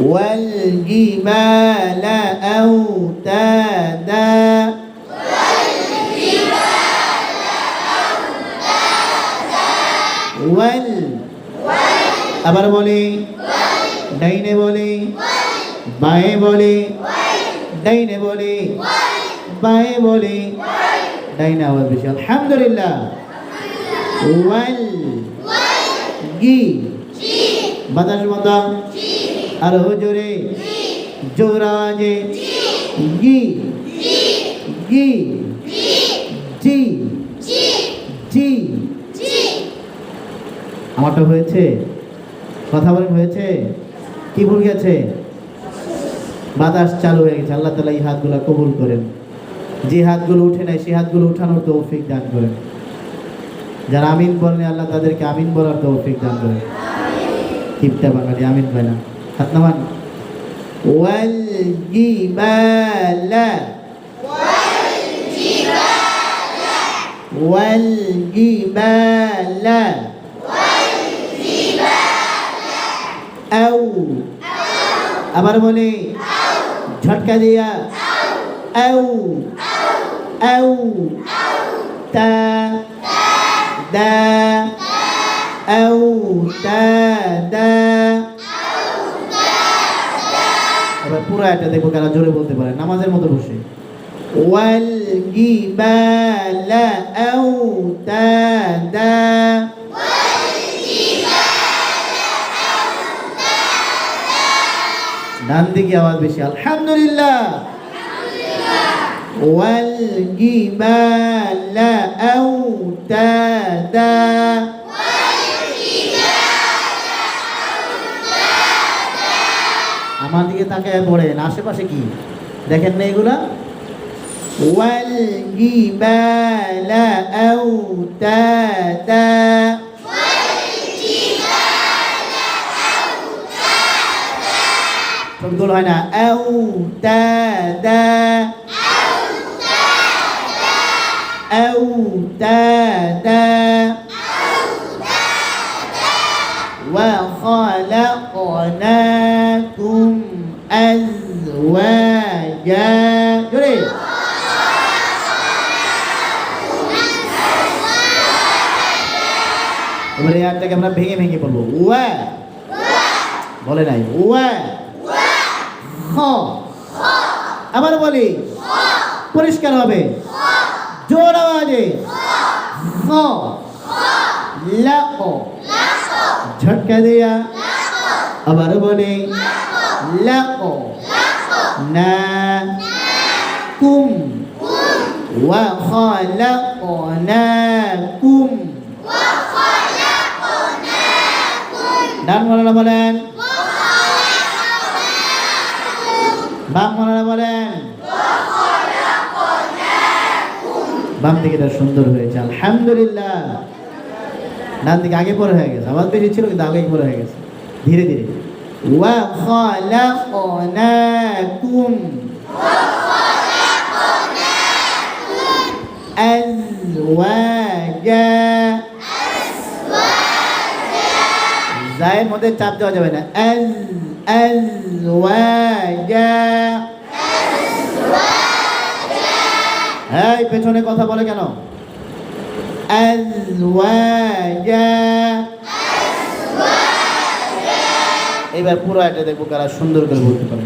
والجبال أوتادا ওয়াল আবার বলি ডাইনে বলি বাঁয়ে বলি ডাইনে বলি বাঁয়ে বলি ডাইনে আওয়াজ বেশি আলহামদুলিল্লাহ ওয়াল গি বাতাস মতো আরো জোরে জোর আওয়াজে গি গি জি জি আমারটা হয়েছে কথা বলেন হয়েছে কি ভুল গেছে বাতাস চালু হয়ে গেছে আল্লাহ তাআলা এই হাতগুলো কবুল করেন যে হাতগুলো উঠে নাই সেই হাতগুলো উঠানোর তৌফিক দান করেন যারা আমিন বলেন আল্লাহ তাদেরকে আমিন বলার তৌফিক দান করেন কিপটা বাঙালি আমিন পায় না হাত নামান ওয়াল জিবালা ওয়াল জিবালা আউ আবার বলি ঝটকা দিয়া আউ আউ তা দা আউ তা দা আবার পুরো এটা দেখবো কারা জোরে বলতে পারে নামাজের মতো বসে ওয়াল জিবালা আউ তা দা ডান দিকে আওয়াজ বেশি আলহামদুলিল্লাহ ওয়াল জিবালা আওতাদা আমার দিকে তাকায় পড়েন আশেপাশে কি দেখেন না এগুলা ওয়াল জিবালা আওতাদা সবগুলো হয় না আওতাদা আওতাদা ওয়া খালাকনাকুম আজওয়াজা জোরে এবারে ইয়ারটাকে আমরা ভেঙে ভেঙে বলবো ওয়া বলে নাই ওয়া আবার বলি পরিষ্কার হবে জোর আওয়াজে ঝটকা দিয়া আবার বলি লাকো না কুম ওয়া খালাকনাকুম ডান মাওলানা বলেন বাম মাওলানা বলেন বাম দিকে এটা সুন্দর হয়েছে আলহামদুলিল্লাহ ডান দিকে আগে পরে হয়ে গেছে আওয়াজ বেশি ছিল কিন্তু আগে পরে হয়ে গেছে ধীরে ধীরে ওয়া খালাকনাকুম আজওয়াজা জায়ের মধ্যে চাপ দেওয়া যাবে না আজওয়াজা এই পেছনে কথা বলে কেন আজওয়াজা এবার পুরো এটা দেখবো কারা সুন্দর করে বলতে পারে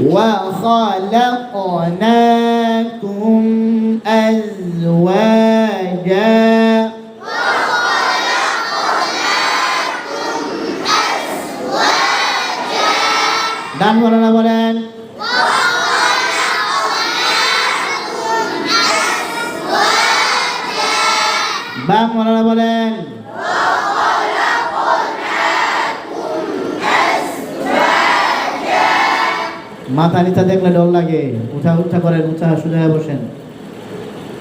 ওয়া খালাকনাকুম আজওয়াজা ডান মাওলানা বলেন বাম মাওলানা বলেন মাথা নিচা দেখলে ডর লাগে উঠা উঠা করেন উঠা সোজা বসেন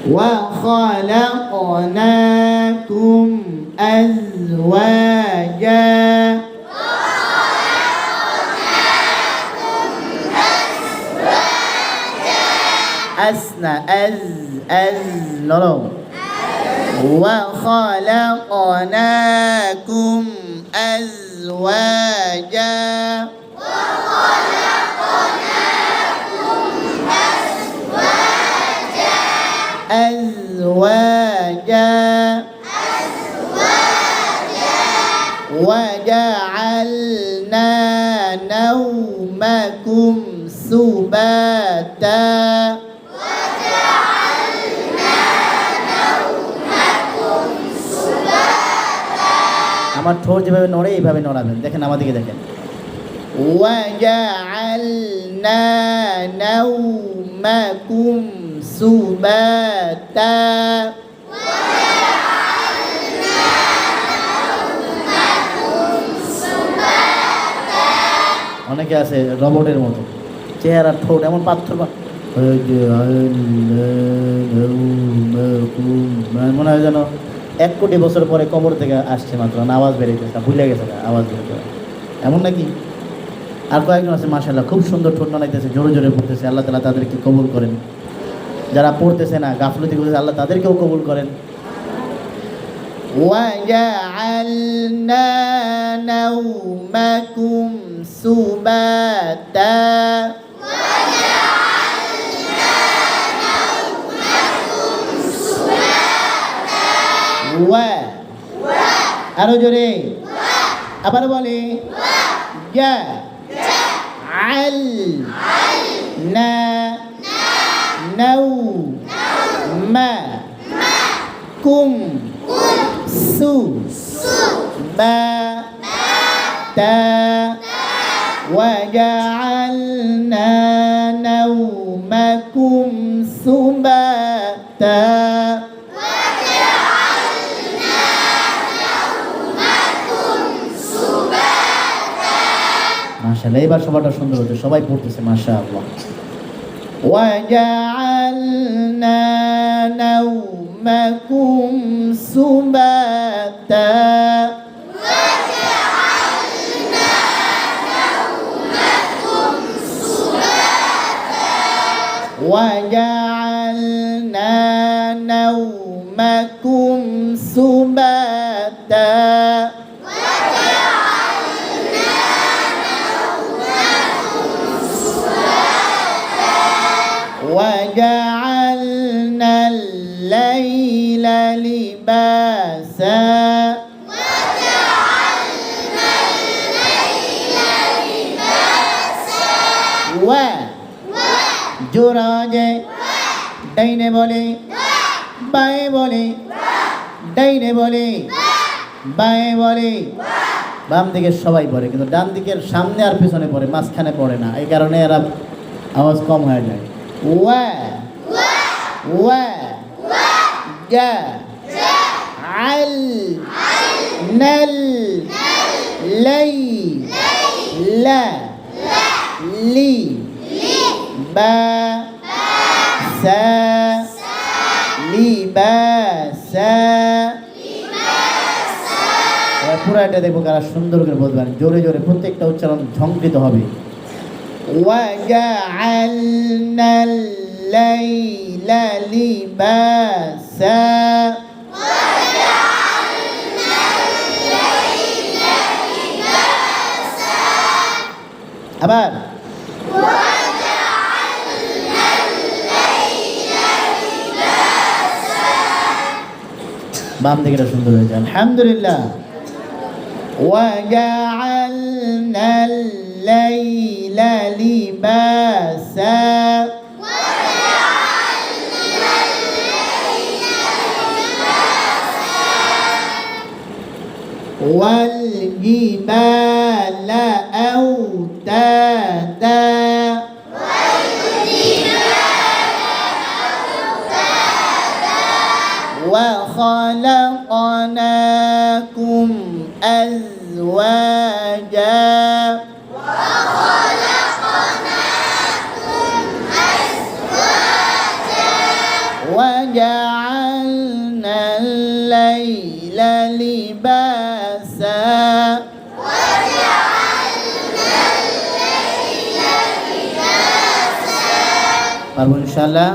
ওয়া খালাকনাকুম আজওয়াজা আসনা আজ নরম ওয়া খালাকনাকুম আজওয়াজা نومكم سباتا আমার ঠোঁট যেভাবে নড়ে এইভাবে নড়াবেন, দেখেন আমাদেরকে দেখেন। وجعلنا نومكم سباتا অনেকে আছে রবটের মতো চেহারা, ঠোঁট এমন পাথর, মনে হয় যেন 1 কোটি বছর পরে কবর থেকে আসছে মাত্র, আওয়াজ বেরিয়েছে, ভুলে গেছে আওয়াজ বেরোতে, এমন নাকি? আর কয়েকজন আছে মাশাআল্লাহ খুব সুন্দর ঠোঁট নাড়াইতেছে, জোরে জোরে পড়তেছে, আল্লাহ তাআলা তাদেরকে কবুল করেন। যারা পড়তেছে না, গাফলতি করতেছে, আল্লাহ তাদেরকেও কবুল করেন। وَجَعَلْنَا نَوْمَكُمْ سُبَاتًا আরো জোরে আবার বলে جعلنا نومكم سباتا وجعلنا نومكم سباتا মাশাআল্লাহ, এবার সবাটা সুন্দর হচ্ছে, সবাই পড়তেছে মাশাআল্লাহ। وجعلنا نومكم سباتا وجعلنا نومكم سباتا وجعلنا الليل لباسا জোরাজে ডাইনে বলে বায়ে বলে, ডাইনে বলে বায়ে বলে, বাম দিকে সবাই পড়ে, কিন্তু ডান দিকের সামনে আর পিছনে পড়ে, মাঝখানে পড়ে না, এই কারণে এরা আওয়াজ কম হয়ে যায়। ওয়া ওয়া জা আল নাল লাই লা লি বা সা লিবাসা। পুরাটা দেখবো কারা সুন্দর করে বলবেন, জোরে জোরে প্রত্যেকটা উচ্চারণ ঝংকৃত হবে। وجعلنا الليل لباسا আবার বাম দিকেটা সুন্দর হয়েছে আলহামদুলিল্লাহ। وجعلنا الليل لباسا والجبال أوتادا وخلقناكم أزواجا وجعلنا الليل لباسا পারবো ইনশাআল্লাহ।